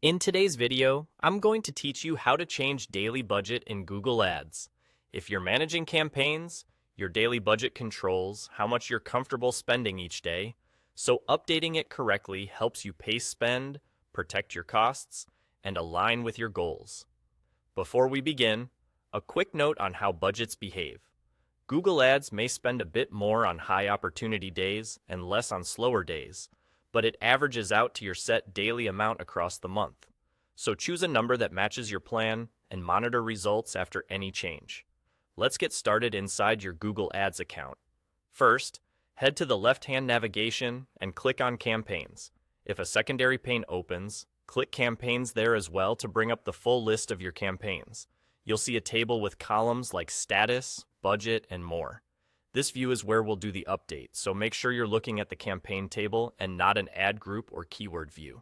In today's video, I'm going to teach you how to change daily budget in Google Ads. If you're managing campaigns, your daily budget controls how much you're comfortable spending each day, so updating it correctly helps you pace spend, protect your costs, and align with your goals. Before we begin, a quick note on how budgets behave. Google Ads may spend a bit more on high opportunity days and less on slower days, but it averages out to your set daily amount across the month. So choose a number that matches your plan and monitor results after any change. Let's get started inside your Google Ads account. First, head to the left-hand navigation and click on Campaigns. If a secondary pane opens, click Campaigns there as well to bring up the full list of your campaigns. You'll see a table with columns like Status, Budget, and more. This view is where we'll do the update, so make sure you're looking at the campaign table and not an ad group or keyword view.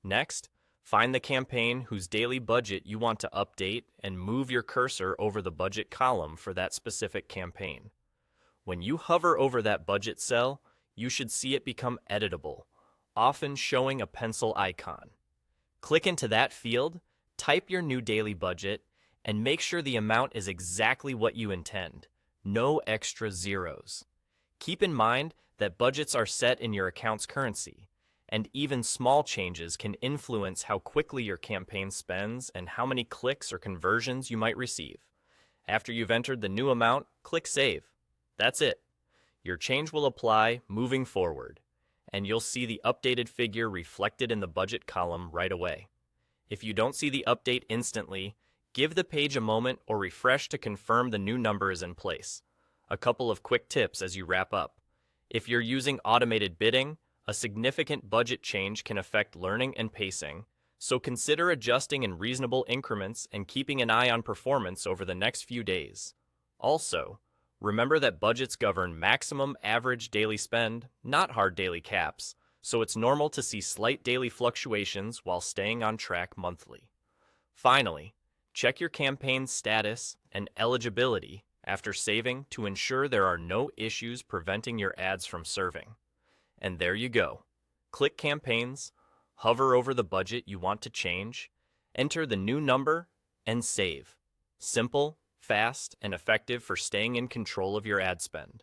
Next, find the campaign whose daily budget you want to update and move your cursor over the budget column for that specific campaign. When you hover over that budget cell, you should see it become editable, often showing a pencil icon. Click into that field, type your new daily budget, and make sure the amount is exactly what you intend. No extra zeros. Keep in mind that budgets are set in your account's currency, and even small changes can influence how quickly your campaign spends and how many clicks or conversions you might receive. After you've entered the new amount, click Save. That's it. Your change will apply moving forward, and you'll see the updated figure reflected in the budget column right away. If you don't see the update instantly, give the page a moment or refresh to confirm the new number is in place. A couple of quick tips as you wrap up. If you're using automated bidding, a significant budget change can affect learning and pacing, so consider adjusting in reasonable increments and keeping an eye on performance over the next few days. Also, remember that budgets govern maximum average daily spend, not hard daily caps, so it's normal to see slight daily fluctuations while staying on track monthly. Finally, check your campaign's status and eligibility after saving to ensure there are no issues preventing your ads from serving. And there you go. Click Campaigns, hover over the budget you want to change, enter the new number, and save. Simple, fast, and effective for staying in control of your ad spend.